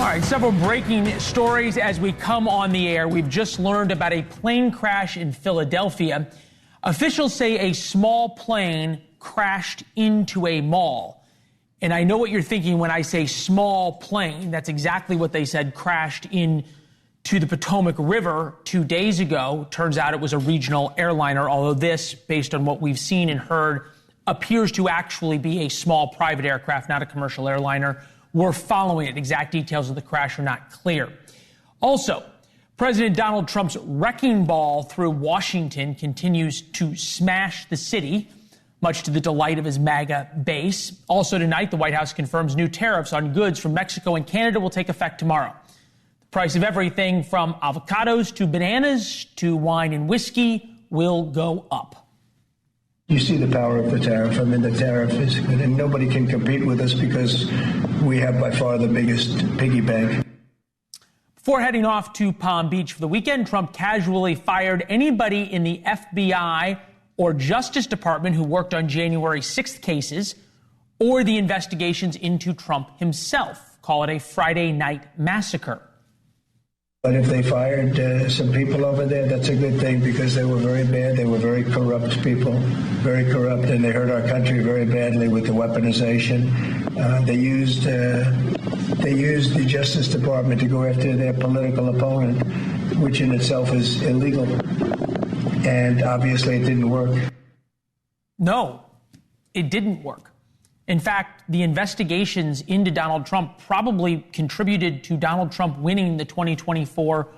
All right, several breaking stories as we come on the air. We've just learned about a plane crash in Philadelphia. Officials say a small plane crashed into a mall. And I know what you're thinking when I say small plane. That's exactly what they said, crashed into the Potomac River 2 days ago. Turns out it was a regional airliner, although this, based on what we've seen and heard, appears to actually be a small private aircraft, not a commercial airliner. We're following it. Exact details of the crash are not clear. Also, President Donald Trump's wrecking ball through Washington continues to smash the city, much to the delight of his MAGA base. Also tonight, the White House confirms new tariffs on goods from Mexico and Canada will take effect tomorrow. The price of everything from avocados to bananas to wine and whiskey will go up. You see the power of the tariff. I mean, the tariff is good, and nobody can compete with us because we have by far the biggest piggy bank. Before heading off to Palm Beach for the weekend, Trump casually fired anybody in the FBI or Justice Department who worked on January 6th cases or the investigations into Trump himself. Call it a Friday night massacre. But if they fired some people over there, that's a good thing because they were very bad. They were very corrupt people, very corrupt, and they hurt our country very badly with the weaponization. They used the Justice Department to go after their political opponent, which in itself is illegal. And obviously it didn't work. No, it didn't work. In fact, the investigations into Donald Trump probably contributed to Donald Trump winning the 2024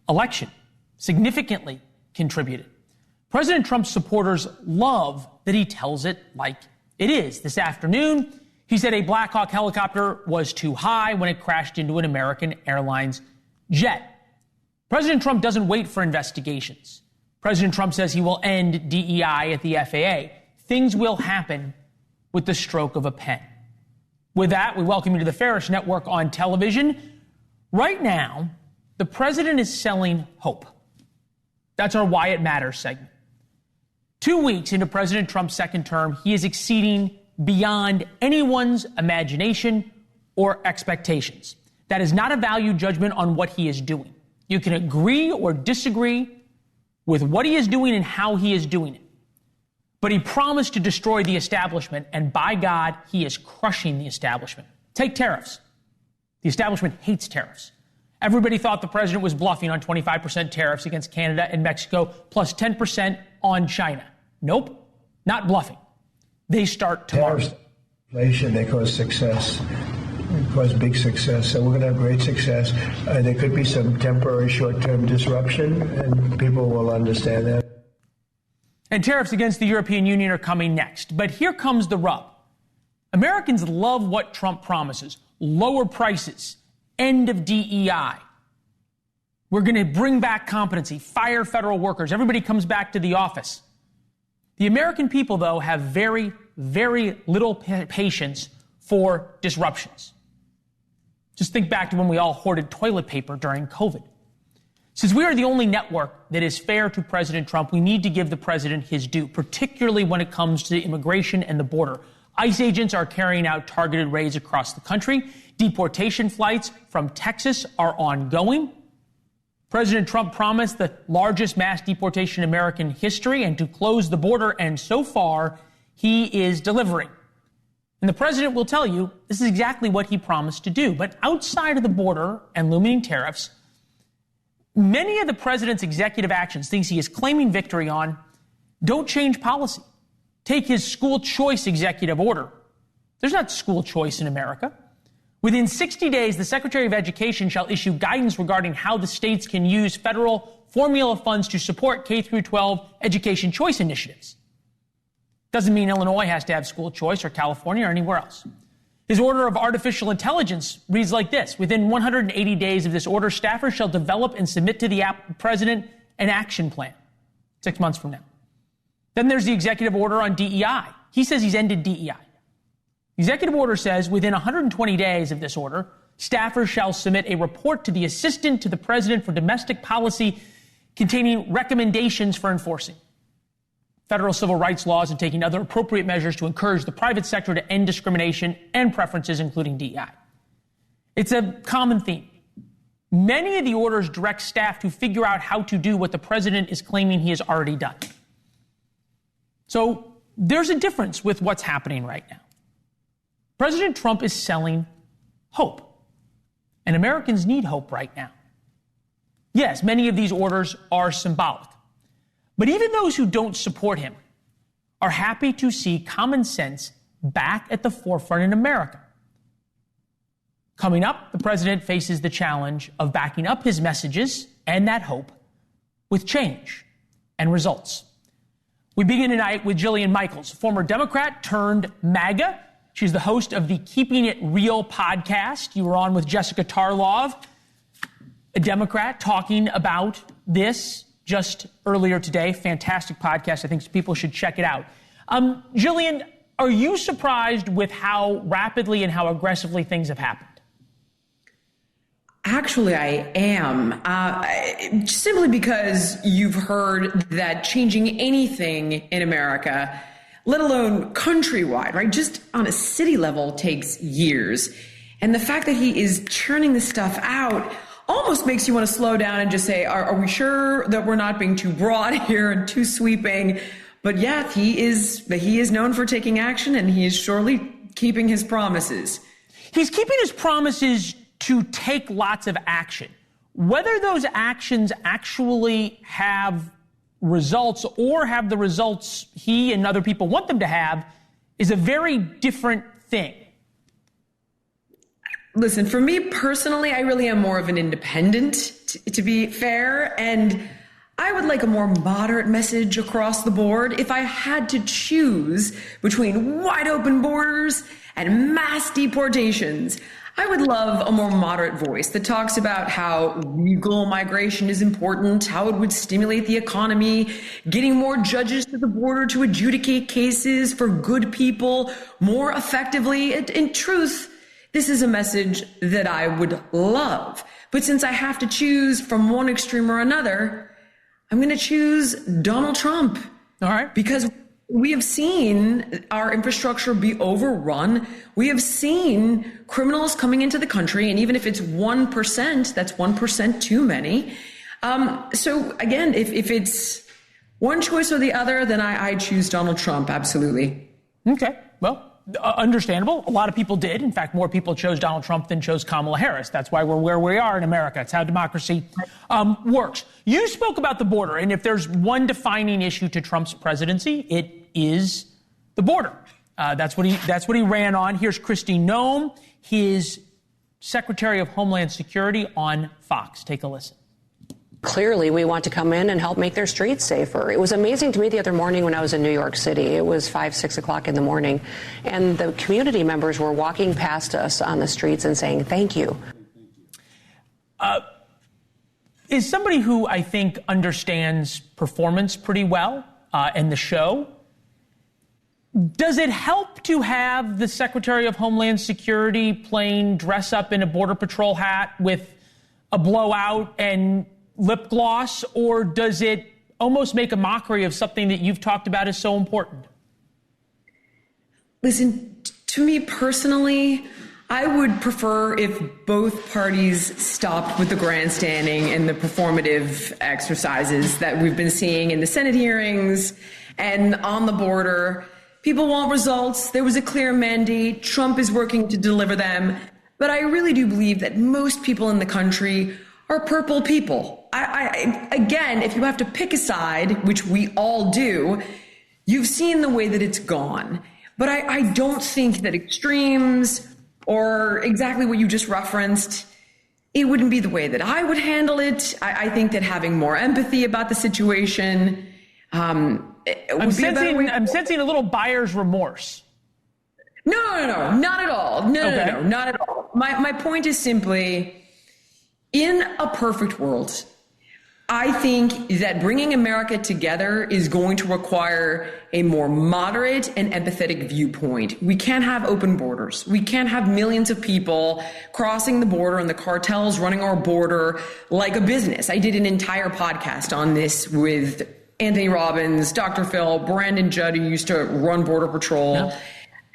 election, significantly contributed. President Trump's supporters love that he tells it like it is. This afternoon, he said a Black Hawk helicopter was too high when it crashed into an American Airlines jet. President Trump doesn't wait for investigations. President Trump says he will end DEI at the FAA. Things will happen with the stroke of a pen. With that, we welcome you to the Ferris Network on television. Right now, the president is selling hope. That's our Why It Matters segment. 2 weeks into President Trump's second term, he is exceeding beyond anyone's imagination or expectations. That is not a value judgment on what he is doing. You can agree or disagree with what he is doing and how he is doing it. But he promised to destroy the establishment, and by God, he is crushing the establishment. Take tariffs. The establishment hates tariffs. Everybody thought the president was bluffing on 25% tariffs against Canada and Mexico, plus 10% on China. Nope, not bluffing. They start tomorrow. Tariffs, inflation, they cause success. They cause big success. So we're going to have great success. There could be some temporary short-term disruption, and people will understand that. And tariffs against the European Union are coming next. But here comes the rub. Americans love what Trump promises. Lower prices, end of DEI. We're going to bring back competency, fire federal workers. Everybody comes back to the office. The American people, though, have very, very little patience for disruptions. Just think back to when we all hoarded toilet paper during COVID. Since we are the only network that is fair to President Trump, we need to give the president his due, particularly when it comes to immigration and the border. ICE agents are carrying out targeted raids across the country. Deportation flights from Texas are ongoing. President Trump promised the largest mass deportation in American history and to close the border, and so far, he is delivering. And the president will tell you this is exactly what he promised to do. But outside of the border and looming tariffs, many of the president's executive actions, things he is claiming victory on, don't change policy. Take his school choice executive order. There's not school choice in America. Within 60 days, the Secretary of Education shall issue guidance regarding how the states can use federal formula funds to support K-12 education choice initiatives. Doesn't mean Illinois has to have school choice or California or anywhere else. His order of artificial intelligence reads like this. Within 180 days of this order, staffers shall develop and submit to the president an action plan 6 months from now. Then there's the executive order on DEI. He says he's ended DEI. The executive order says within 120 days of this order, staffers shall submit a report to the Assistant to the President for Domestic Policy containing recommendations for enforcing federal civil rights laws and taking other appropriate measures to encourage the private sector to end discrimination and preferences, including DEI. It's a common theme. Many of the orders direct staff to figure out how to do what the president is claiming he has already done. So there's a difference with what's happening right now. President Trump is selling hope, and Americans need hope right now. Yes, many of these orders are symbolic, but even those who don't support him are happy to see common sense back at the forefront in America. Coming up, the president faces the challenge of backing up his messages and that hope with change and results. We begin tonight with Jillian Michaels, former Democrat turned MAGA. She's the host of the Keeping It Real podcast. You were on with Jessica Tarlov, a Democrat, talking about this just earlier today. Fantastic podcast. I think people should check it out. Jillian, are you surprised with how rapidly and how aggressively things have happened? Actually, I am, simply because you've heard that changing anything in America, let alone countrywide, right, just on a city level takes years. And the fact that he is churning this stuff out almost makes you want to slow down and just say, are we sure that we're not being too broad here and too sweeping? But yeah, he is known for taking action, and he is surely keeping his promises. He's keeping his promises to take lots of action. Whether those actions actually have results or have the results he and other people want them to have is a very different thing. Listen, for me personally, I really am more of an independent, to be fair, and I would like a more moderate message across the board. If I had to choose between wide open borders and mass deportations, I would love a more moderate voice that talks about how legal migration is important, how it would stimulate the economy, getting more judges to the border to adjudicate cases for good people more effectively. In truth, this is a message that I would love. But since I have to choose from one extreme or another, I'm going to choose Donald Trump. All right. Because we have seen our infrastructure be overrun. We have seen criminals coming into the country, and even if it's 1%, that's 1% too many. So again, if it's one choice or the other, then I choose Donald Trump, absolutely. Okay, well, understandable. A lot of people did. In fact, more people chose Donald Trump than chose Kamala Harris. That's why we're where we are in America. It's how democracy works. You spoke about the border, and if there's one defining issue to Trump's presidency, it is the border. That's what he ran on. Here's Kristi Noem, his Secretary of Homeland Security, on Fox. Take a listen. Clearly, we want to come in and help make their streets safer. It was amazing to me the other morning when I was in New York City. It was 5, 6 o'clock in the morning, and the community members were walking past us on the streets and saying, thank you. Is somebody who I think understands performance pretty well and the show. Does it help to have the Secretary of Homeland Security playing dress up in a Border Patrol hat with a blowout and lip gloss, or does it almost make a mockery of something that you've talked about as so important? Listen, to me personally, I would prefer if both parties stopped with the grandstanding and the performative exercises that we've been seeing in the Senate hearings and on the border. People want results. There was a clear mandate. Trump is working to deliver them. But I really do believe that most people in the country are purple people. Again, if you have to pick a side, which we all do, you've seen the way that it's gone. But I don't think that extremes or exactly what you just referenced, it wouldn't be the way that I would handle it. I think that having more empathy about the situation I'm sensing a little buyer's remorse. No, not at all. No, not at all. My point is simply, in a perfect world, I think that bringing America together is going to require a more moderate and empathetic viewpoint. We can't have open borders. We can't have millions of people crossing the border and the cartels running our border like a business. I did an entire podcast on this with Anthony Robbins, Dr. Phil, Brandon Judd, who used to run Border Patrol. Yeah.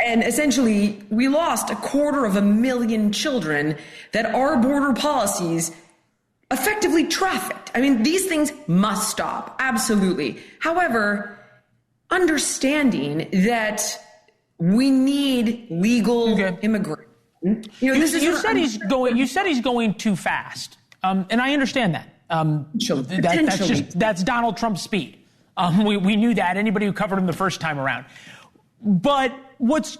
And essentially, we lost 250,000 children that our border policies effectively trafficked. I mean, these things must stop. Absolutely. However, understanding that we need legal immigration. You said he's going too fast. And I understand that. That's Donald Trump's speed. We knew that. Anybody who covered him the first time around. But what's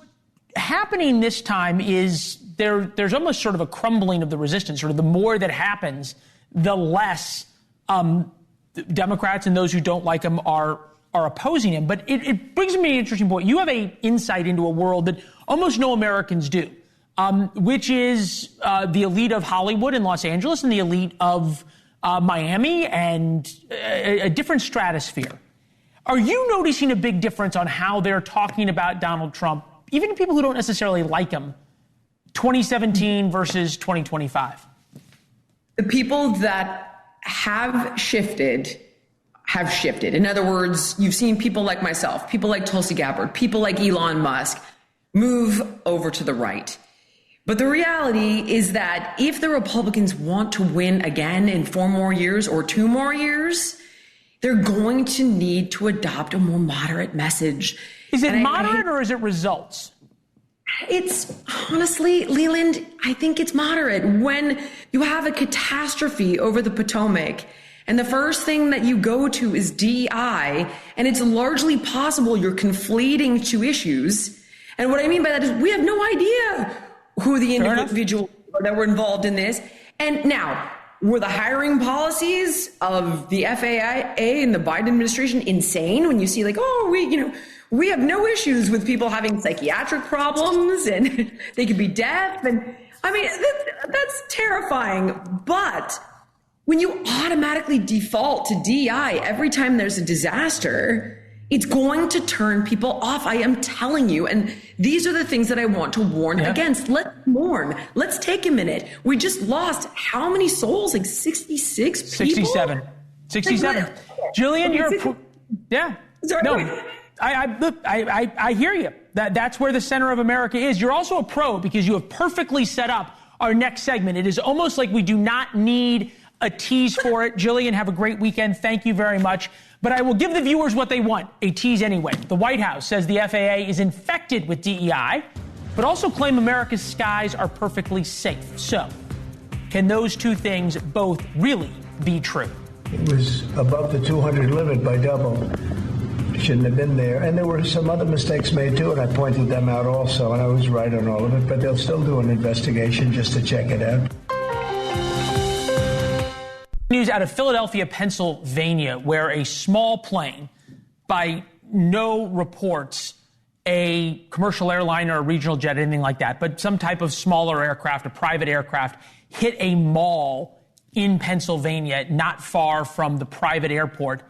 happening this time is there's almost sort of a crumbling of the resistance. Sort of the more that happens, the less Democrats and those who don't like him are opposing him. But it brings me an interesting point. You have an insight into a world that almost no Americans do, which is the elite of Hollywood and Los Angeles and the elite of Miami and a different stratosphere. Are you noticing a big difference on how they're talking about Donald Trump, even people who don't necessarily like him, 2017 versus 2025? The people that have shifted. In other words, you've seen people like myself, people like Tulsi Gabbard, people like Elon Musk move over to the right. But the reality is that if the Republicans want to win again in 4 more years or 2 more years, they're going to need to adopt a more moderate message. Is it moderate or is it results? It's honestly, Leland, I think it's moderate. When you have a catastrophe over the Potomac and the first thing that you go to is DEI, and it's largely possible you're conflating 2 issues. And what I mean by that is we have no idea who the individuals are that were involved in this. And now, were the hiring policies of the FAA and the Biden administration insane when you see like, we have no issues with people having psychiatric problems and they could be deaf. And I mean, that's terrifying. But when you automatically default to DEI every time there's a disaster, it's going to turn people off. I am telling you. And these are the things that I want to warn against. Let's mourn. Let's take a minute. We just lost how many souls? Like 66 people? 67. Jillian, Sorry. No, I hear you. That's where the center of America is. You're also a pro because you have perfectly set up our next segment. It is almost like we do not need a tease for it. Jillian, have a great weekend. Thank you very much. But I will give the viewers what they want, a tease anyway. The White House says the FAA is infected with DEI, but also claim America's skies are perfectly safe. So, can those 2 things both really be true? It was above the 200 limit by double. Shouldn't have been there. And there were some other mistakes made too, and I pointed them out also, and I was right on all of it, but they'll still do an investigation just to check it out. News out of Philadelphia, Pennsylvania, where a small plane, by no reports, a commercial airline or a regional jet, anything like that, but some type of smaller aircraft, a private aircraft, hit a mall in Pennsylvania, not far from the private airport.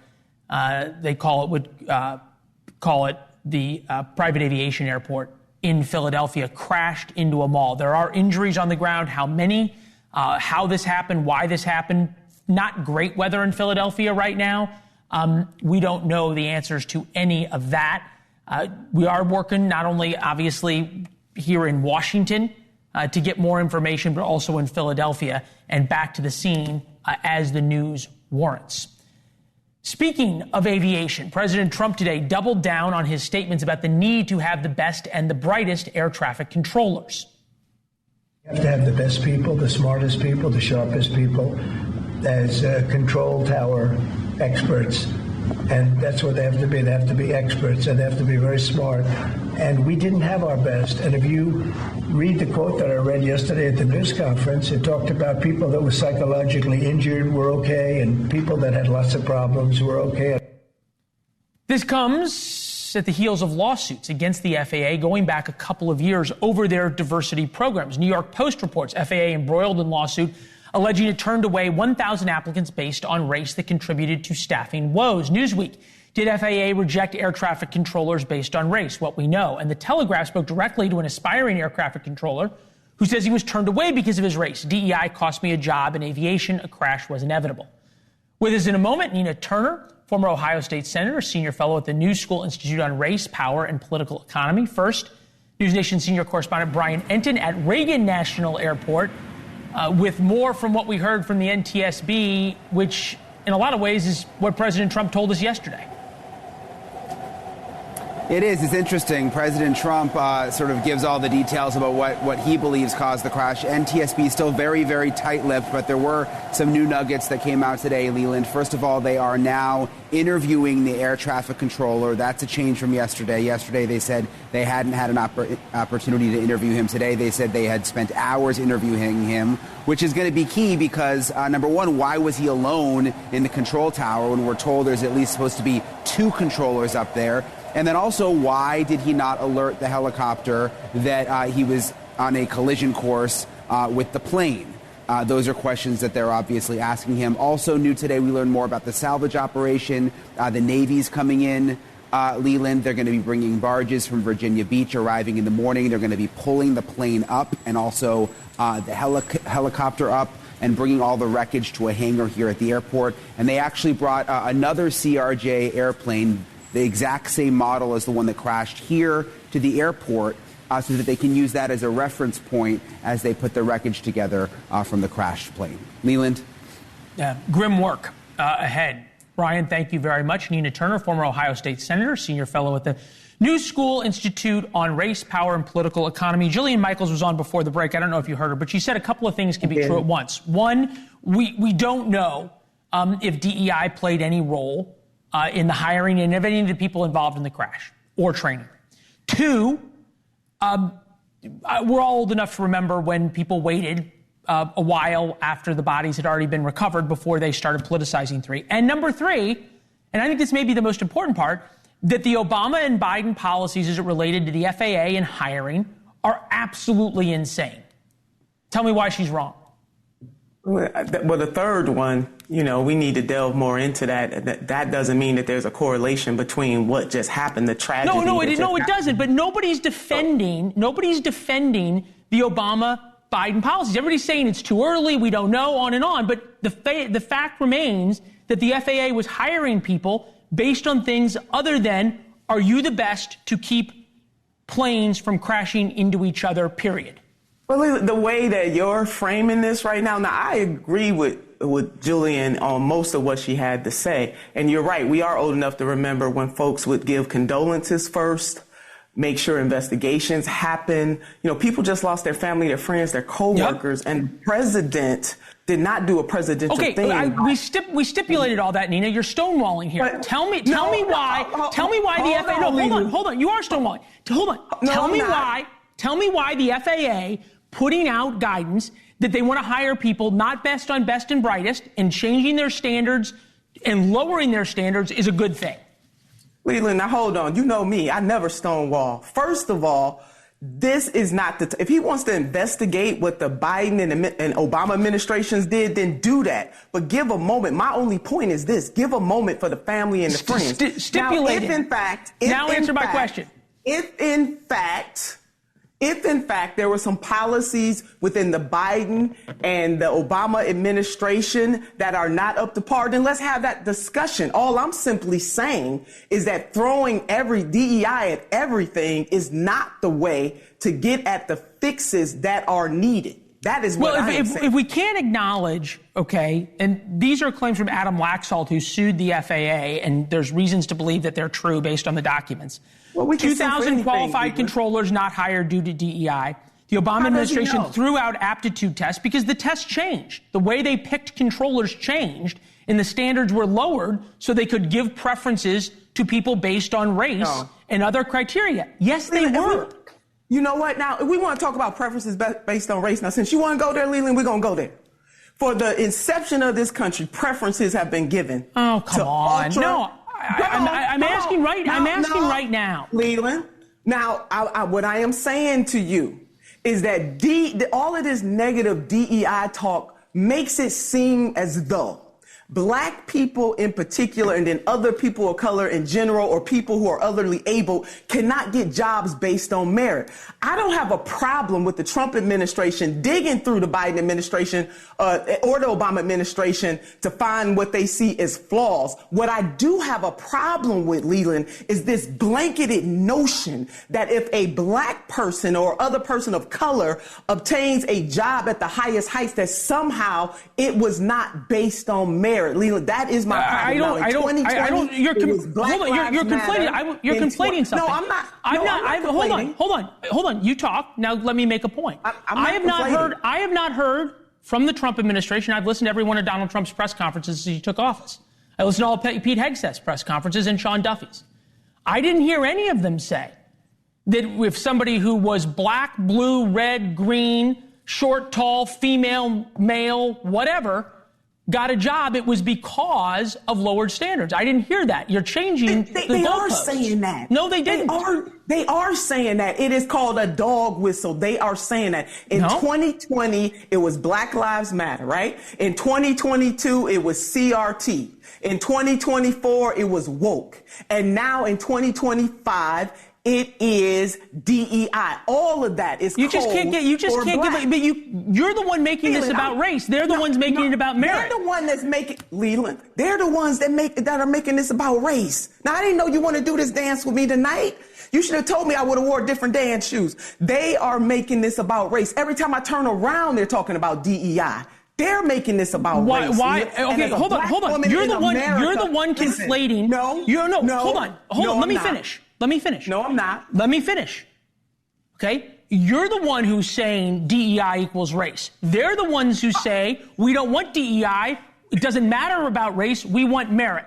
They call it the private aviation airport in Philadelphia, crashed into a mall. There are injuries on the ground. How many? How this happened? Why this happened? Not great weather in Philadelphia right now. We don't know the answers to any of that. We are working not only, obviously, here in Washington to get more information, but also in Philadelphia and back to the scene as the news warrants. Speaking of aviation, President Trump today doubled down on his statements about the need to have the best and the brightest air traffic controllers. You have to have the best people, the smartest people, the sharpest people as control tower experts. And that's what they have to be. They have to be experts, and they have to be very smart. And we didn't have our best. And if you read the quote that I read yesterday at the news conference, it talked about people that were psychologically injured were okay, and people that had lots of problems were okay. This comes at the heels of lawsuits against the FAA going back a couple of years over their diversity programs. New York Post reports FAA embroiled in lawsuit alleging it turned away 1,000 applicants based on race that contributed to staffing woes. Newsweek, did FAA reject air traffic controllers based on race? What we know. And the Telegraph spoke directly to an aspiring air traffic controller who says he was turned away because of his race. DEI cost me a job in aviation. A crash was inevitable. With us in a moment, Nina Turner, former Ohio State Senator, senior fellow at the New School Institute on Race, Power, and Political Economy. First, NewsNation senior correspondent Brian Enton at Reagan National Airport with more from what we heard from the NTSB, which in a lot of ways is what President Trump told us yesterday. It is. It's interesting. President Trump sort of gives all the details about what he believes caused the crash. NTSB is still very, very tight-lipped, but there were some new nuggets that came out today, Leland. First of all, they are now interviewing the air traffic controller. That's a change from yesterday. Yesterday, they said they hadn't had an opportunity to interview him. Today, they said they had spent hours interviewing him, which is going to be key because, number one, why was he alone in the control tower when we're told there's at least supposed to be 2 controllers up there? And then also, why did he not alert the helicopter that he was on a collision course with the plane? Those are questions that they're obviously asking him. Also new today, we learned more about the salvage operation. The Navy's coming in, Leland. They're going to be bringing barges from Virginia Beach, arriving in the morning. They're going to be pulling the plane up and also the helicopter up and bringing all the wreckage to a hangar here at the airport. And they actually brought another CRJ airplane, the exact same model as the one that crashed here, to the airport so that they can use that as a reference point as they put the wreckage together from the crashed plane. Leland? Yeah, grim work ahead. Brian, thank you very much. Nina Turner, former Ohio State Senator, senior fellow at the New School Institute on Race, Power, and Political Economy. Jillian Michaels was on before the break. I don't know if you heard her, but she said a couple of things can be true at once. One, we don't know if DEI played any role in the hiring and of any of the people involved in the crash or training. 2, we're all old enough to remember when people waited a while after the bodies had already been recovered before they started politicizing 3. And number 3, and I think this may be the most important part, that the Obama and Biden policies as it related to the FAA and hiring are absolutely insane. Tell me why she's wrong. Well, the third one, we need to delve more into that. That doesn't mean that there's a correlation between what just happened, the tragedy. No, it doesn't. But nobody's defending the Obama-Biden policies. Everybody's saying it's too early, we don't know, on and on. But the fact remains that the FAA was hiring people based on things other than, are you the best to keep planes from crashing into each other, period. Well, the way that you're framing this right now, I agree with Jillian on most of what she had to say. And you're right, we are old enough to remember when folks would give condolences first, make sure investigations happen. People just lost their family, their friends, their co-workers, and the president did not do a presidential thing. We stipulated all that, Nina. You're stonewalling here. But tell me why the FAA. No, hold on. You are stonewalling. Hold on. Tell me why the FAA putting out guidance that they want to hire people not best on best and brightest, and changing their standards and lowering their standards is a good thing. Leland, now hold on. You know me. I never stonewall. First of all, this is not if he wants to investigate what the Biden and Obama administrations did, then do that. But give a moment. My only point is this: give a moment for the family and the friends. Stipulate. Answer my question. If in fact there were some policies within the Biden and the Obama administration that are not up to par, then let's have that discussion. All I'm simply saying is that throwing every DEI at everything is not the way to get at the fixes that are needed. That is what I am saying. If we can't acknowledge, and these are claims from Adam Laxalt, who sued the FAA, and there's reasons to believe that they're true based on the documents. 2,000 qualified controllers not hired due to DEI. The Obama administration threw out aptitude tests because the tests changed. The way they picked controllers changed, and the standards were lowered so they could give preferences to people based on race and other criteria. Yes, they were. You know what? Now, we want to talk about preferences based on race. Now, since you want to go there, Leland, we're going to go there. For the inception of this country, preferences have been given. Oh, come on. No. I'm asking right now. Leland, now, what I am saying to you is that all of this negative DEI talk makes it seem as though Black people in particular, and then other people of color in general, or people who are otherly able, cannot get jobs based on merit. I don't have a problem with the Trump administration digging through the Biden administration or the Obama administration to find what they see as flaws. What I do have a problem with, Leland, is this blanketed notion that if a black person or other person of color obtains a job at the highest heights, that somehow it was not based on merit. Leland, that is my problem. I don't. You're conflating. You're conflating something. No, I'm not. Hold on. You talk now. Let me make a point. I have not heard from the Trump administration. I've listened to every one of Donald Trump's press conferences since he took office. I listened to all Pete Hegseth's press conferences and Sean Duffy's. I didn't hear any of them say that if somebody who was black, blue, red, green, short, tall, female, male, whatever, got a job, it was because of lowered standards. I didn't hear that. You're changing the goalposts. They are saying that. No, they didn't. They are saying that. It is called a dog whistle. They are saying that. In 2020, it was Black Lives Matter, right? In 2022, it was CRT. In 2024, it was woke. And now in 2025, it is DEI. All of that is you just can't give but you're the one making Leland, this about race. They're the ones making it about merit. They're the one that's making Leland. They're the ones that are making this about race. Now, I didn't know you want to do this dance with me tonight. You should have told me I would have wore different dance shoes. They are making this about race. Every time I turn around, they're talking about DEI. They're making this about race. Why? Okay, hold on. You're the one conflating. Hold on. Let me finish. No, I'm not. Let me finish. Okay? You're the one who's saying DEI equals race. They're the ones who say, we don't want DEI. It doesn't matter about race. We want merit.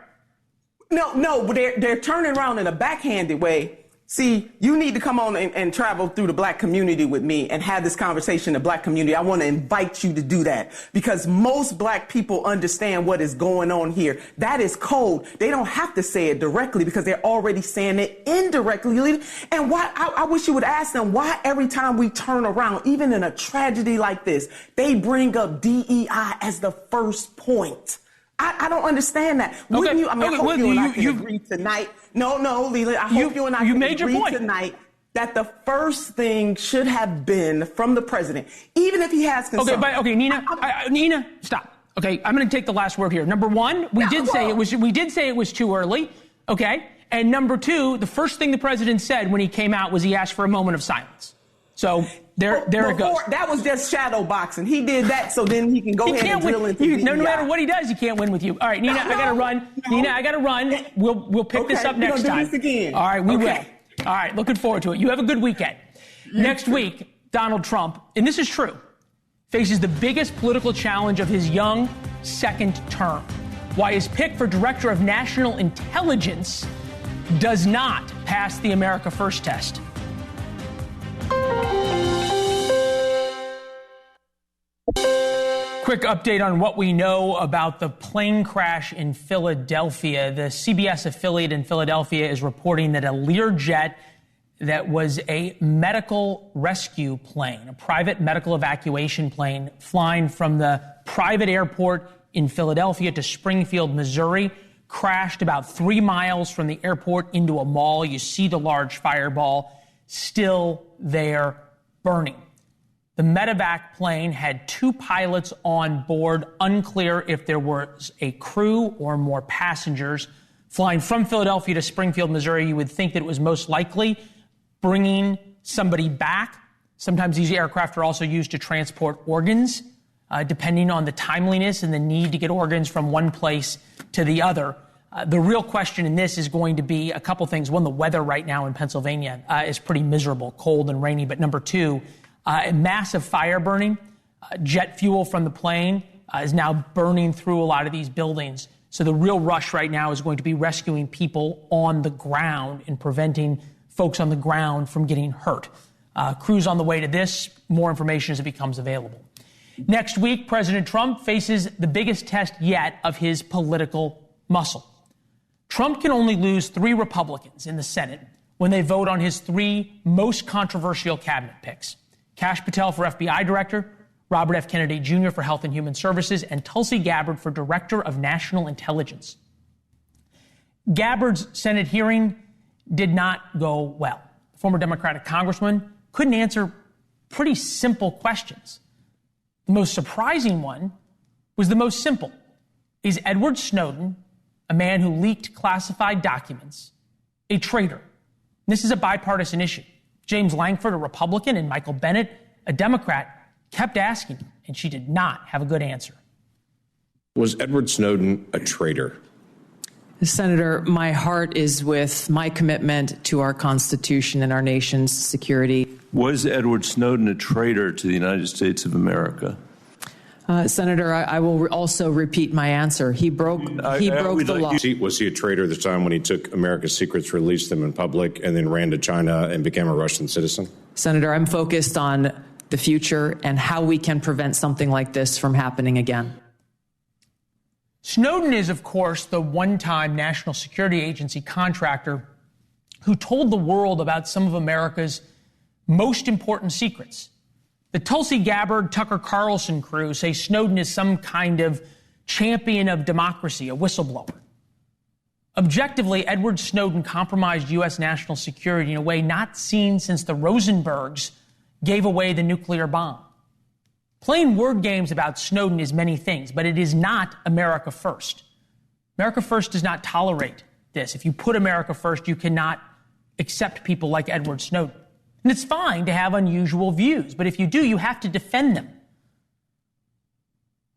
No, but they're turning around in a backhanded way. See, you need to come on and travel through the black community with me and have this conversation in the black community. I want to invite you to do that because most black people understand what is going on here. That is code. They don't have to say it directly because they're already saying it indirectly. And why? I wish you would ask them why every time we turn around, even in a tragedy like this, they bring up DEI as the first point. I don't understand that. Wouldn't you? I mean, I hope you and I can agree tonight. No, Leland. I hope you and I can agree tonight that the first thing should have been from the president, even if he has concern. Nina, stop. Okay, I'm going to take the last word here. Number one, we did say it was too early. Okay, and number two, the first thing the president said when he came out was he asked for a moment of silence. So there it goes. That was just shadow boxing. He did that so then he can go ahead and drill into DEI. No matter what he does, he can't win with you. All right, Nina, I got to run. Nina, I got to run. We'll pick this up next time. Do this again. All right, we will. All right, looking forward to it. You have a good weekend. Next week, Donald Trump, and this is true, faces the biggest political challenge of his young second term. Why his pick for Director of National Intelligence does not pass the America First test. Quick update on what we know about the plane crash in Philadelphia. The CBS affiliate in Philadelphia is reporting that a Learjet that was a medical rescue plane, a private medical evacuation plane flying from the private airport in Philadelphia to Springfield, Missouri, crashed about 3 miles from the airport into a mall. You see the large fireball still there burning. The medevac plane had 2 pilots on board. Unclear if there was a crew or more passengers. Flying from Philadelphia to Springfield, Missouri, you would think that it was most likely bringing somebody back. Sometimes these aircraft are also used to transport organs, depending on the timeliness and the need to get organs from one place to the other. The real question in this is going to be a couple things. One, the weather right now in Pennsylvania is pretty miserable, cold and rainy. But number two, a massive fire burning. Jet fuel from the plane is now burning through a lot of these buildings. So the real rush right now is going to be rescuing people on the ground and preventing folks on the ground from getting hurt. Crews on the way to this. More information as it becomes available. Next week, President Trump faces the biggest test yet of his political muscle. Trump can only lose 3 Republicans in the Senate when they vote on his 3 most controversial cabinet picks. Kash Patel for FBI director, Robert F. Kennedy Jr. for Health and Human Services, and Tulsi Gabbard for Director of National Intelligence. Gabbard's Senate hearing did not go well. The former Democratic congressman couldn't answer pretty simple questions. The most surprising one was the most simple. Is Edward Snowden, a man who leaked classified documents, a traitor? This is a bipartisan issue. James Lankford, a Republican, and Michael Bennet, a Democrat, kept asking, and she did not have a good answer. Was Edward Snowden a traitor? Senator, my heart is with my commitment to our Constitution and our nation's security. Was Edward Snowden a traitor to the United States of America? Senator, I will also repeat my answer. He broke the law. Was he a traitor at the time when he took America's secrets, released them in public, and then ran to China and became a Russian citizen? Senator, I'm focused on the future and how we can prevent something like this from happening again. Snowden is, of course, the one-time National Security Agency contractor who told the world about some of America's most important secrets. The Tulsi Gabbard, Tucker Carlson crew say Snowden is some kind of champion of democracy, a whistleblower. Objectively, Edward Snowden compromised U.S. national security in a way not seen since the Rosenbergs gave away the nuclear bomb. Playing word games about Snowden is many things, but it is not America first. America first does not tolerate this. If you put America first, you cannot accept people like Edward Snowden. And it's fine to have unusual views, but if you do, you have to defend them.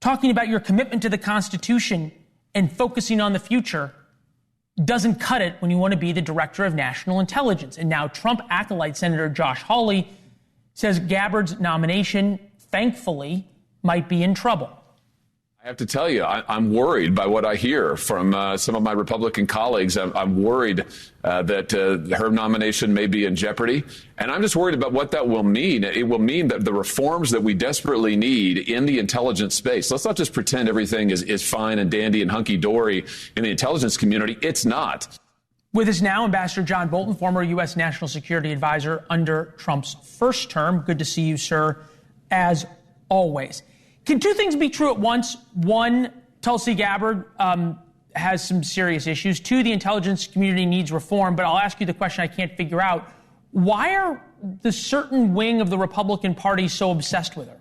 Talking about your commitment to the Constitution and focusing on the future doesn't cut it when you want to be the Director of National Intelligence. And now Trump acolyte Senator Josh Hawley says Gabbard's nomination, thankfully, might be in trouble. I have to tell you, I'm worried by what I hear from some of my Republican colleagues. I'm worried that her nomination may be in jeopardy. And I'm just worried about what that will mean. It will mean that the reforms that we desperately need in the intelligence space, let's not just pretend everything is fine and dandy and hunky-dory in the intelligence community. It's not. With us now, Ambassador John Bolton, former U.S. National Security Advisor under Trump's first term. Good to see you, sir, as always. Can two things be true at once? One, Tulsi Gabbard has some serious issues. Two, the intelligence community needs reform. But I'll ask you the question I can't figure out. Why are the certain wing of the Republican Party so obsessed with her?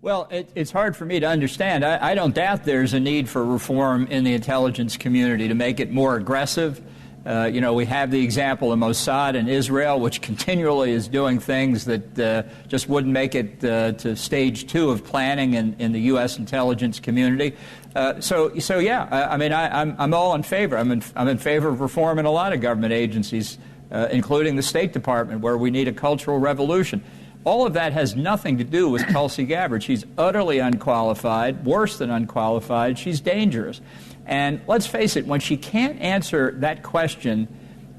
Well, it's hard for me to understand. I don't doubt there's a need for reform in the intelligence community to make it more aggressive. We have the example of Mossad in Israel, which continually is doing things that just wouldn't make it to stage 2 of planning in the U.S. intelligence community. I'm all in favor. I'm in favor of reform in a lot of government agencies, including the State Department, where we need a cultural revolution. All of that has nothing to do with Tulsi Gabbard. She's utterly unqualified, worse than unqualified. She's dangerous. And let's face it, when she can't answer that question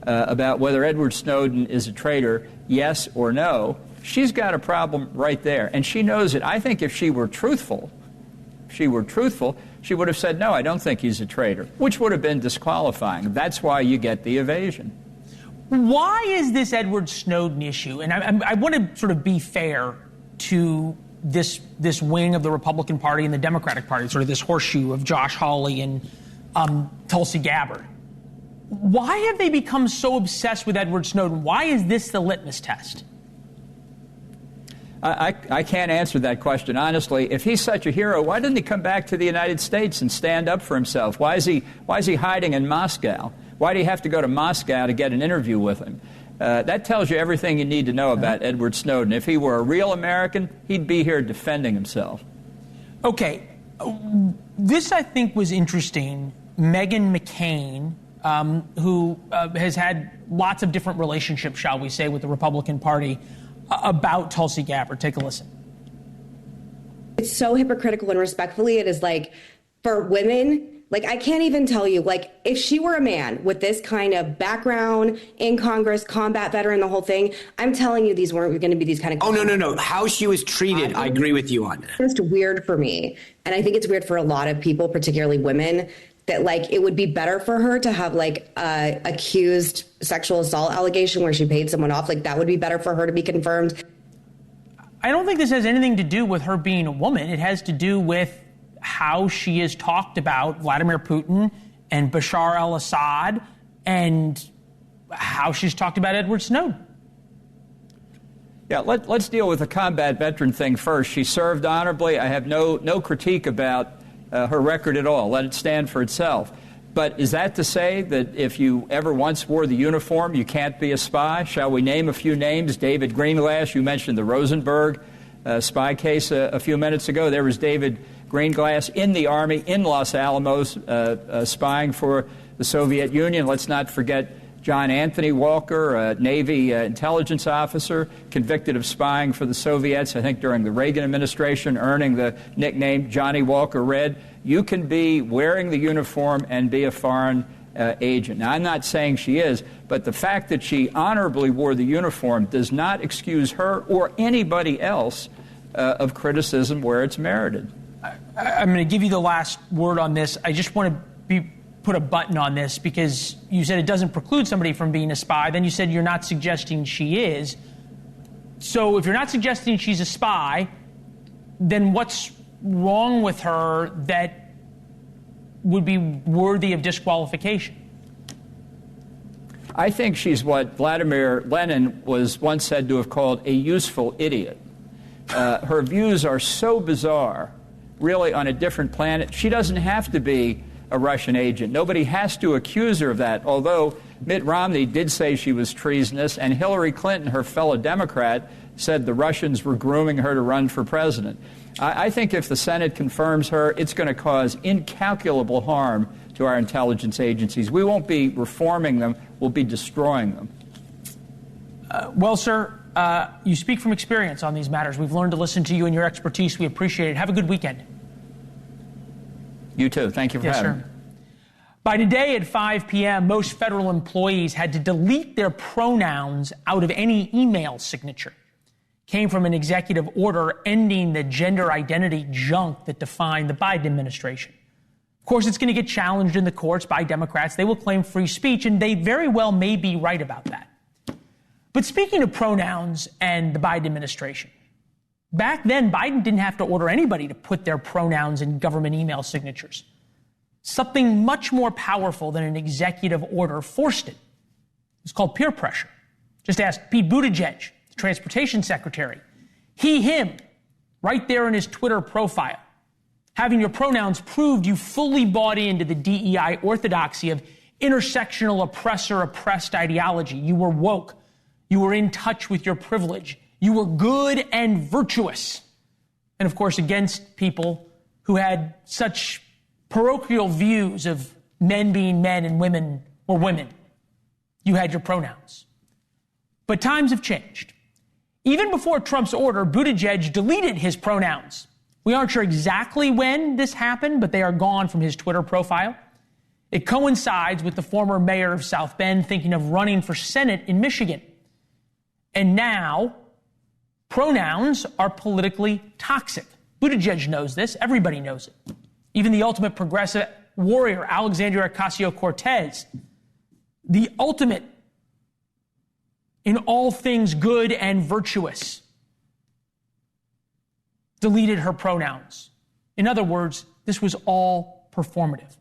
about whether Edward Snowden is a traitor, yes or no, she's got a problem right there. And she knows it. I think if she were truthful, she would have said, no, I don't think he's a traitor, which would have been disqualifying. That's why you get the evasion. Why is this Edward Snowden issue? And I want to sort of be fair to this wing of the Republican Party and the Democratic Party, sort of this horseshoe of Josh Hawley and Tulsi Gabbard. Why have they become so obsessed with Edward Snowden? Why is this the litmus test? I can't answer that question, honestly. If he's such a hero, why didn't he come back to the United States and stand up for himself? Why is he hiding in Moscow? Why do you have to go to Moscow to get an interview with him? That tells you everything you need to know about Edward Snowden. If he were a real American, he'd be here defending himself. Okay. This, I think, was interesting. Meghan McCain, who has had lots of different relationships, shall we say, with the Republican Party about Tulsi Gabbard. Take a listen. It's so hypocritical, and respectfully, it is like, for women, like, I can't even tell you, like, if she were a man with this kind of background in Congress, combat veteran, the whole thing, I'm telling you, these weren't going to be these kind of... Oh, no. How she was treated, I agree with you on that. It's weird for me. And I think it's weird for a lot of people, particularly women, that, like, it would be better for her to have, like, accused sexual assault allegation where she paid someone off. Like, that would be better for her to be confirmed. I don't think this has anything to do with her being a woman. It has to do with how she has talked about Vladimir Putin and Bashar al-Assad and how she's talked about Edward Snowden. Yeah, let's deal with the combat veteran thing first. She served honorably. I have no critique about her record at all. Let it stand for itself. But is that to say that if you ever once wore the uniform, you can't be a spy? Shall we name a few names? David Greenglass, you mentioned the Rosenberg spy case a few minutes ago. There was David Greenglass in the Army in Los Alamos spying for the Soviet Union. Let's not forget John Anthony Walker, a Navy intelligence officer, convicted of spying for the Soviets, I think during the Reagan administration, earning the nickname Johnny Walker Red. You can be wearing the uniform and be a foreign agent. Now, I'm not saying she is, but the fact that she honorably wore the uniform does not excuse her or anybody else of criticism where it's merited. I'm going to give you the last word on this. I just want to put a button on this because you said it doesn't preclude somebody from being a spy. Then you said you're not suggesting she is. So if you're not suggesting she's a spy, then what's wrong with her that would be worthy of disqualification? I think she's what Vladimir Lenin was once said to have called a useful idiot. Her views are so bizarre, really on a different planet. She doesn't have to be a Russian agent. Nobody has to accuse her of that, although Mitt Romney did say she was treasonous, and Hillary Clinton, her fellow Democrat, said the Russians were grooming her to run for president. I think if the Senate confirms her, it's going to cause incalculable harm to our intelligence agencies. We won't be reforming them, we'll be destroying them. Well, sir, you speak from experience on these matters. We've learned to listen to you and your expertise. We appreciate it. Have a good weekend. You too. Thank you for having me. By today at 5 p.m., most federal employees had to delete their pronouns out of any email signature. Came from an executive order ending the gender identity junk that defined the Biden administration. Of course, it's going to get challenged in the courts by Democrats. They will claim free speech, and they very well may be right about that. But speaking of pronouns and the Biden administration, back then, Biden didn't have to order anybody to put their pronouns in government email signatures. Something much more powerful than an executive order forced it. It's called peer pressure. Just ask Pete Buttigieg, the transportation secretary. He, him, right there in his Twitter profile. Having your pronouns proved you fully bought into the DEI orthodoxy of intersectional oppressor-oppressed ideology. You were woke. You were in touch with your privilege. You were good and virtuous. And of course, against people who had such parochial views of men being men and women were women. You had your pronouns. But times have changed. Even before Trump's order, Buttigieg deleted his pronouns. We aren't sure exactly when this happened, but they are gone from his Twitter profile. It coincides with the former mayor of South Bend thinking of running for Senate in Michigan. And now, pronouns are politically toxic. Buttigieg knows this. Everybody knows it. Even the ultimate progressive warrior, Alexandria Ocasio-Cortez, the ultimate in all things good and virtuous, deleted her pronouns. In other words, this was all performative.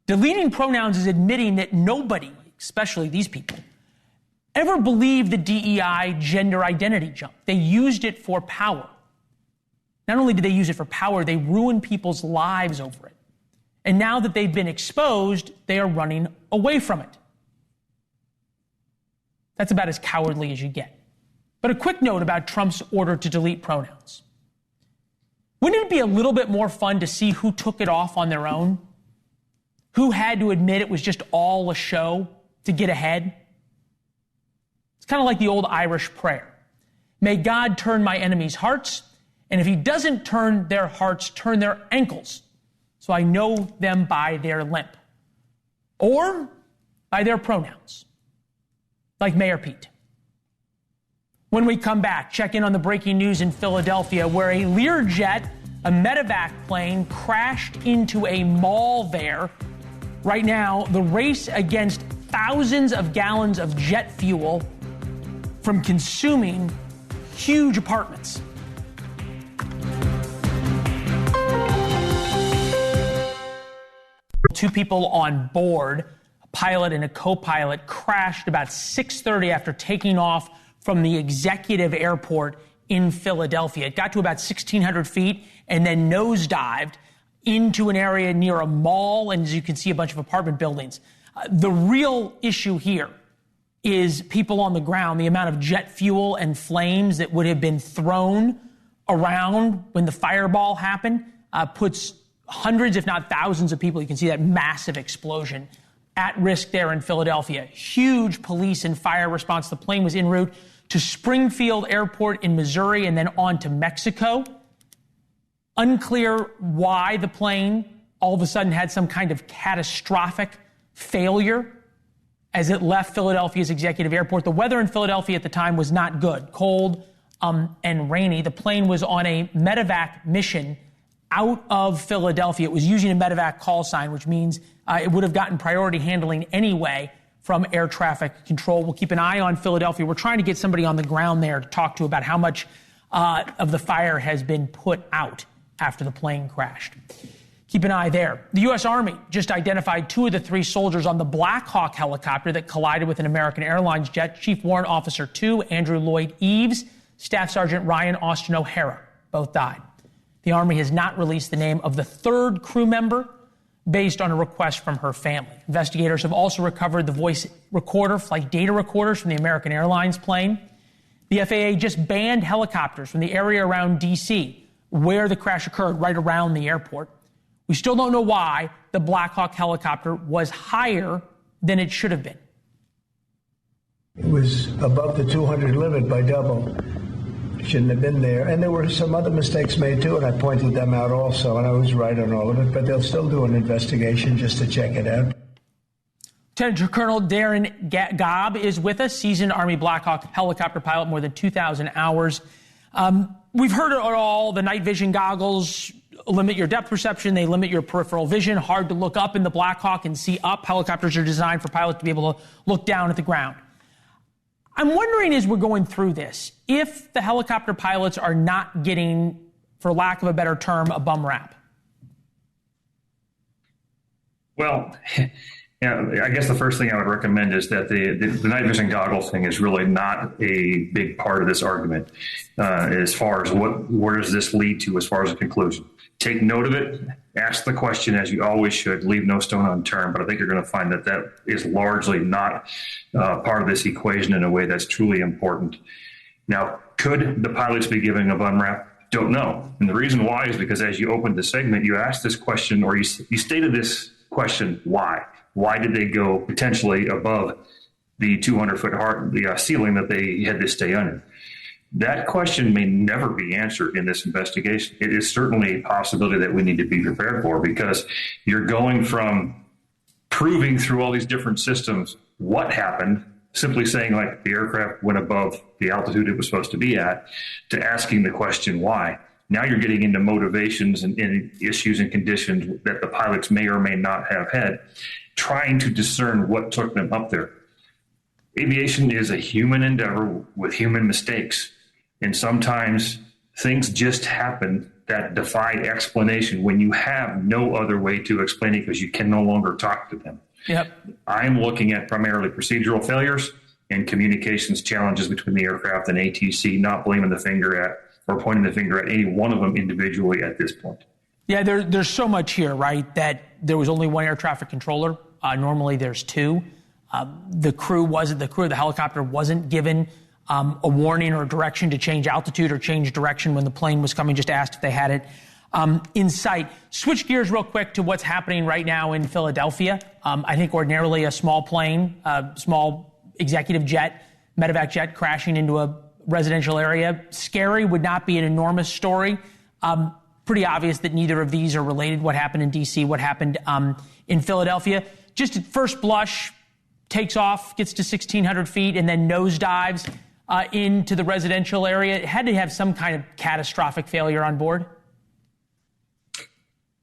Deleting pronouns is admitting that nobody, especially these people, ever believed the DEI gender identity junk. They used it for power. Not only did they use it for power, they ruined people's lives over it. And now that they've been exposed, they are running away from it. That's about as cowardly as you get. But a quick note about Trump's order to delete pronouns. Wouldn't it be a little bit more fun to see who took it off on their own? Who had to admit it was just all a show to get ahead? It's kind of like the old Irish prayer. May God turn my enemies' hearts, and if he doesn't turn their hearts, turn their ankles, so I know them by their limp. Or by their pronouns, like Mayor Pete. When we come back, check in on the breaking news in Philadelphia, where a Learjet, a medevac plane, crashed into a mall there. Right now, the race against thousands of gallons of jet fuel from consuming huge apartments. Two people on board, a pilot and a co-pilot, crashed about 6:30 after taking off from the executive airport in Philadelphia. It got to about 1,600 feet and then nosedived into an area near a mall, and as you can see, a bunch of apartment buildings. The real issue here is people on the ground, the amount of jet fuel and flames that would have been thrown around when the fireball happened puts hundreds, if not thousands of people, you can see that massive explosion, at risk there in Philadelphia. Huge police and fire response. The plane was en route to Springfield Airport in Missouri and then on to Mexico. Unclear why the plane all of a sudden had some kind of catastrophic failure as it left Philadelphia's executive airport. The weather in Philadelphia at the time was not good, cold and rainy. The plane was on a medevac mission out of Philadelphia. It was using a medevac call sign, which means it would have gotten priority handling anyway from air traffic control. We'll keep an eye on Philadelphia. We're trying to get somebody on the ground there to talk to about how much of the fire has been put out after the plane crashed. Keep an eye there. The U.S. Army just identified 2 of the 3 soldiers on the Black Hawk helicopter that collided with an American Airlines jet. Chief Warrant Officer 2, Andrew Lloyd Eves, Staff Sergeant Ryan Austin O'Hara, both died. The Army has not released the name of the 3rd crew member based on a request from her family. Investigators have also recovered the voice recorder, flight data recorders from the American Airlines plane. The FAA just banned helicopters from the area around D.C., where the crash occurred, right around the airport. We still don't know why the Black Hawk helicopter was higher than it should have been. It was above the 200 limit by double. Shouldn't have been there. And there were some other mistakes made too, and I pointed them out also, and I was right on all of it, but they'll still do an investigation just to check it out. Lieutenant Colonel Darren Gabb is with us, seasoned Army Black Hawk helicopter pilot, more than 2,000 hours. We've heard it all. The night vision goggles limit your depth perception. They limit your peripheral vision. Hard to look up in the Black Hawk and see up. Helicopters are designed for pilots to be able to look down at the ground. I'm wondering, as we're going through this, if the helicopter pilots are not getting, for lack of a better term, a bum rap. Well, I guess the first thing I would recommend is that the night vision goggles thing is really not a big part of this argument as far as where does this lead to as far as a conclusion. Take note of it, ask the question as you always should, leave no stone unturned, but I think you're going to find that that is largely not part of this equation in a way that's truly important. Now, could the pilots be giving a bum rap? Don't know. And the reason why is because as you opened the segment, you asked this question, or you stated this question, why? Why did they go potentially above the 200-foot ceiling that they had to stay under? That question may never be answered in this investigation. It is certainly a possibility that we need to be prepared for, because you're going from proving through all these different systems what happened, simply saying like the aircraft went above the altitude it was supposed to be at, to asking the question why. Now you're getting into motivations and issues and conditions that the pilots may or may not have had, trying to discern what took them up there. Aviation is a human endeavor with human mistakes. And sometimes things just happen that defy explanation when you have no other way to explain it because you can no longer talk to them. Yep. I'm looking at primarily procedural failures and communications challenges between the aircraft and ATC, not blaming the finger at or pointing the finger at any one of them individually at this point. Yeah, there's so much here, right, that there was only one air traffic controller. Normally there's 2. The crew of the helicopter wasn't given a warning or direction to change altitude or change direction when the plane was coming, just asked if they had it in sight. Switch gears real quick to what's happening right now in Philadelphia. I think ordinarily a small plane, small executive jet, medevac jet crashing into a residential area. Scary, would not be an enormous story. Pretty obvious that neither of these are related. What happened in D.C., what happened in Philadelphia. Just at first blush, takes off, gets to 1,600 feet, and then nosedives into the residential area. It had to have some kind of catastrophic failure on board.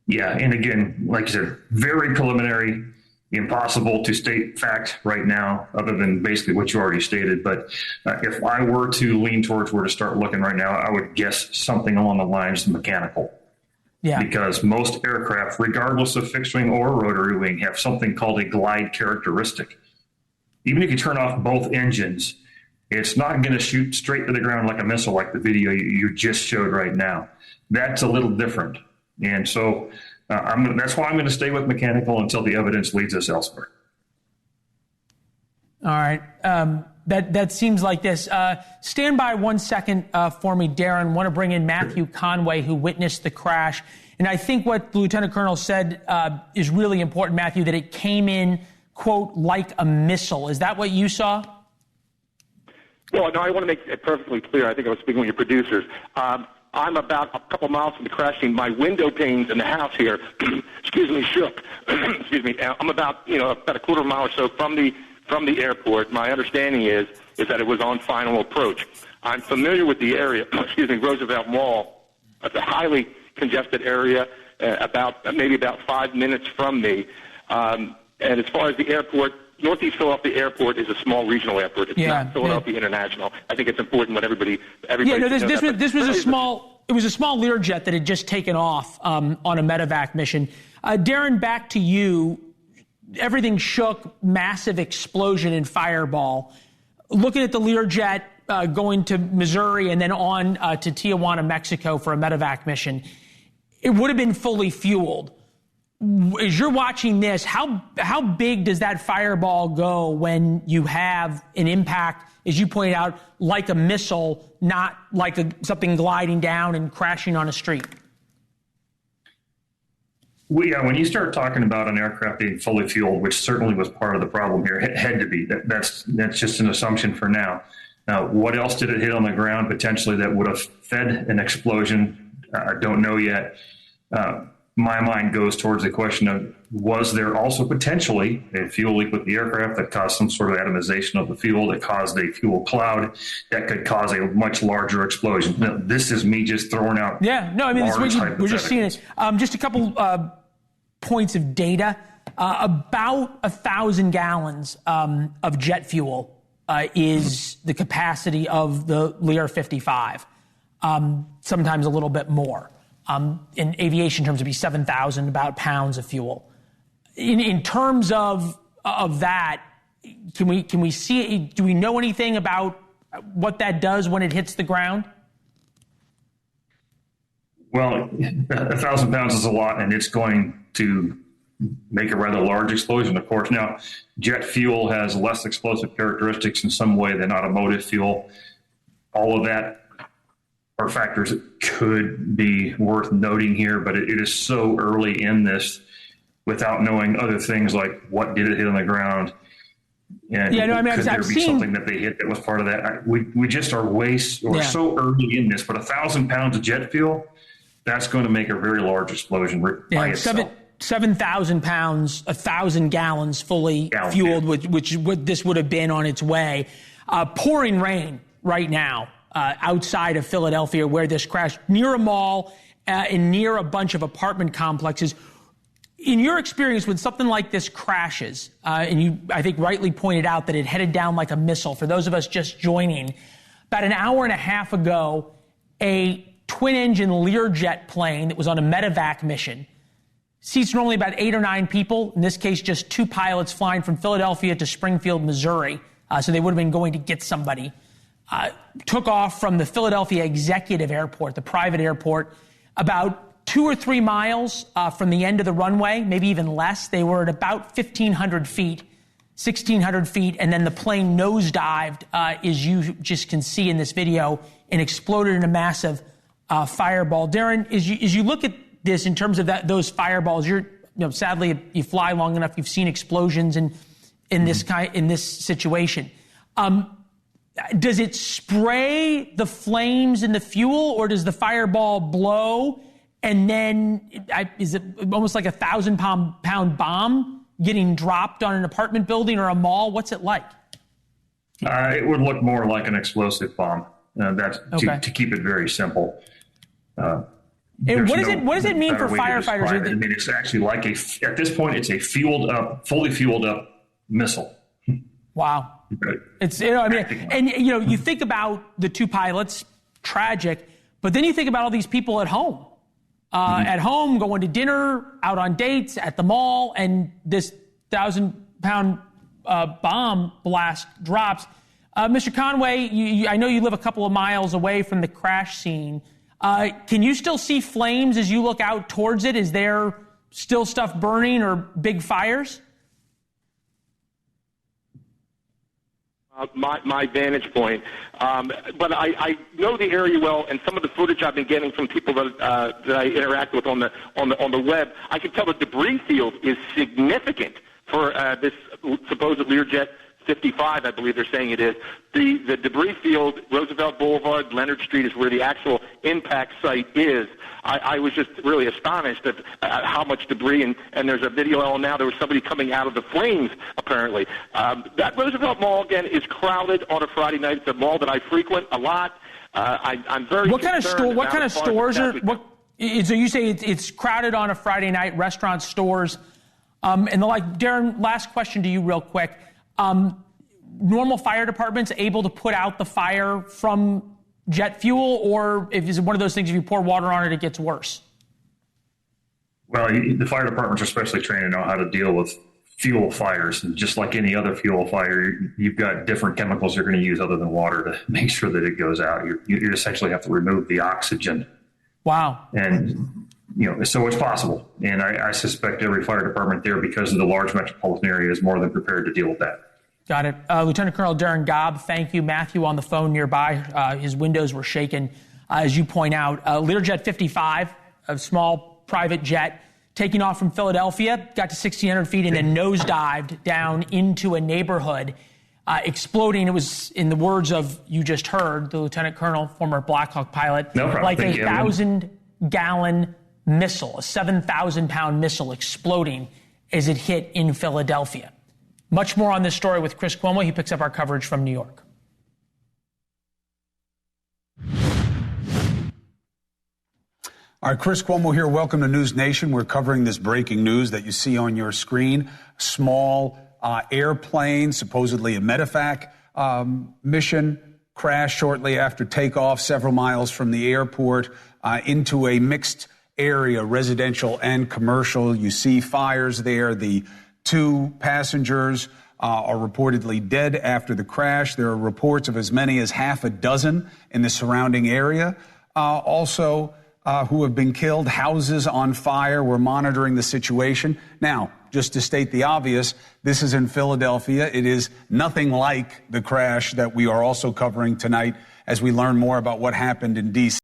Yeah, and again, like you said, very preliminary. impossible to state fact right now, other than basically what you already stated. But if I were to lean towards where to start looking right now, I would guess something along the lines of mechanical. Yeah. Because most aircraft, regardless of fixed wing or rotary wing, have something called a glide characteristic. Even if you turn off both engines, it's not going to shoot straight to the ground like a missile, like the video you just showed right now. That's a little different. And so that's why I'm going to stay with mechanical until the evidence leads us elsewhere. All right. That seems like this. Stand by 1 second for me, Darren. Want to bring in Matthew Conway, who witnessed the crash. And I think what the Lieutenant Colonel said is really important, Matthew, that it came in, quote, like a missile. Is that what you saw? Well, no, I want to make it perfectly clear. I think I was speaking with your producers. I'm about a couple miles from the crash scene. My window panes in the house here, excuse me, shook. Excuse me. I'm about a quarter mile or so from the airport. My understanding is that it was on final approach. I'm familiar with the area. Excuse me, Roosevelt Mall. It's a highly congested area, maybe about 5 minutes from me. And as far as the airport, Northeast Philadelphia Airport is a small regional airport. It's not Philadelphia International. I think it's important when everybody. Yeah, no, this was a small. It was a small Learjet that had just taken off on a medevac mission. Darren, back to you. Everything shook, massive explosion and fireball. Looking at the Learjet going to Missouri and then on to Tijuana, Mexico for a medevac mission, it would have been fully fueled. As you're watching this, how big does that fireball go when you have an impact, as you pointed out, like a missile, not like something gliding down and crashing on a street? Well, yeah, when you start talking about an aircraft being fully fueled, which certainly was part of the problem here, it had to be. That's just an assumption for now. Now, what else did it hit on the ground potentially that would have fed an explosion? I don't know yet. My mind goes towards the question of, was there also potentially a fuel leak with the aircraft that caused some sort of atomization of the fuel that caused a fuel cloud that could cause a much larger explosion? Now, this is me just throwing out. Yeah, no, I mean, we're just seeing it. Just a couple points of data. About 1,000 gallons of jet fuel is the capacity of the Lear 55. Sometimes a little bit more. In aviation terms, it'd be 7,000 about pounds of fuel. In terms of that, can we see? Do we know anything about what that does when it hits the ground? Well, 1,000 pounds is a lot, and it's going to make a rather large explosion, of course. Now, jet fuel has less explosive characteristics in some way than automotive fuel. All of that are factors that could be worth noting here, but it is so early in this without knowing other things like what did it hit on the ground. And could there be something that they hit that was part of that? We just are so early in this, but 1,000 pounds of jet fuel, that's going to make a very large explosion by itself. 7,000 pounds, 1,000 gallons fully fueled, which this would have been on its way. Pouring rain right now outside of Philadelphia where this crashed, near a mall and near a bunch of apartment complexes. In your experience, when something like this crashes, and you, I think, rightly pointed out that it headed down like a missile, for those of us just joining, about an hour and a half ago, a twin-engine Learjet plane that was on a medevac mission, seats normally about 8 or 9 people, in this case just 2 pilots flying from Philadelphia to Springfield, Missouri, so they would have been going to get somebody, took off from the Philadelphia Executive Airport, the private airport, about 2 or 3 miles from the end of the runway, maybe even less. They were at about 1,500 feet, 1,600 feet, and then the plane nosedived, as you just can see in this video, and exploded in a massive fireball. Darren, as you look at this in terms of those fireballs, sadly, you fly long enough, you've seen explosions in this situation. Does it spray the flames in the fuel, or does the fireball blow? And then is it almost like 1,000-pound bomb getting dropped on an apartment building or a mall? What's it like? It would look more like an explosive bomb. To keep it very simple. And what does it mean for firefighters? I mean, it's actually like at this point, it's a fully fueled up missile. Wow. It's, I mean, and you think about the two pilots, tragic, but then you think about all these people at home, at home going to dinner, out on dates, at the mall, and this 1,000-pound bomb blast drops. Mr. Conway, I know you live a couple of miles away from the crash scene. Can you still see flames as you look out towards it? Is there still stuff burning or big fires? My vantage point, but I know the area well, and some of the footage I've been getting from people that I interact with on the web, I can tell the debris field is significant for this supposed Learjet 55, I believe they're saying it is. The debris field, Roosevelt Boulevard, Leonard Street is where the actual impact site is. I was just really astonished at how much debris, and there's a video on now. There was somebody coming out of the flames, apparently. That Roosevelt Mall, again, is crowded on a Friday night. It's a mall that I frequent a lot. I'm very What kind of stores are... So you say it's crowded on a Friday night, restaurants, stores, and the like. Darren, last question to you real quick. Normal fire departments able to put out the fire from jet fuel, or is it one of those things if you pour water on it, it gets worse? Well, the fire departments are especially trained to know how to deal with fuel fires. And just like any other fuel fire, you've got different chemicals you're going to use other than water to make sure that it goes out. You essentially have to remove the oxygen. Wow. And, so it's possible. And I suspect every fire department there, because of the large metropolitan area, is more than prepared to deal with that. Got it. Lieutenant Colonel Darren Gobb, thank you. Matthew on the phone nearby. His windows were shaken, as you point out. Learjet 55, a small private jet, taking off from Philadelphia, got to 1,600 feet and then nosedived down into a neighborhood, exploding. It was, in the words of you just heard, the Lieutenant Colonel, former Black Hawk pilot, like a 1,000-gallon missile, a 7,000-pound missile exploding as it hit in Philadelphia. Much more on this story with Chris Cuomo. He picks up our coverage from New York. All right, Chris Cuomo here. Welcome to News Nation. We're covering this breaking news that you see on your screen. Small airplane, supposedly a medevac mission, crashed shortly after takeoff several miles from the airport into a mixed area, residential and commercial. You see fires there. The two passengers are reportedly dead after the crash. There are reports of as many as half a dozen in the surrounding area. Also, who have been killed, houses on fire. We're monitoring the situation. Now, just to state the obvious, this is in Philadelphia. It is nothing like the crash that we are also covering tonight as we learn more about what happened in D.C.